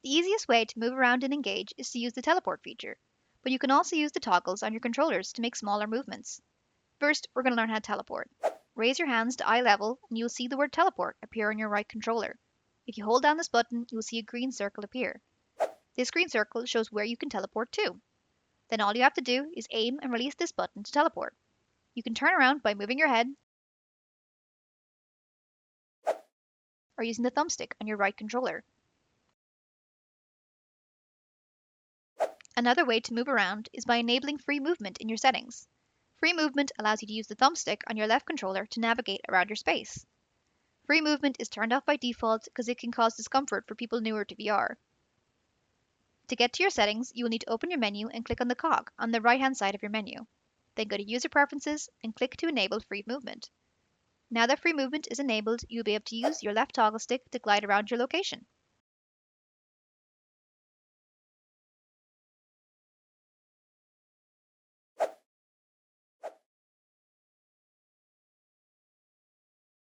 The easiest way to move around and engage is to use the teleport feature, but you can also use the toggles on your controllers to make smaller movements. First, we're going to learn how to teleport. Raise your hands to eye level and you'll see the word teleport appear on your right controller. If you hold down this button, you'll see a green circle appear. This green circle shows where you can teleport to. Then all you have to do is aim and release this button to teleport. You can turn around by moving your head or using the thumbstick on your right controller. Another way to move around is by enabling free movement in your settings. Free movement allows you to use the thumbstick on your left controller to navigate around your space. Free movement is turned off by default because it can cause discomfort for people newer to VR. To get to your settings, you will need to open your menu and click on the cog on the right-hand side of your menu. Then go to User Preferences and click to enable free movement. Now that free movement is enabled, you'll be able to use your left toggle stick to glide around your location.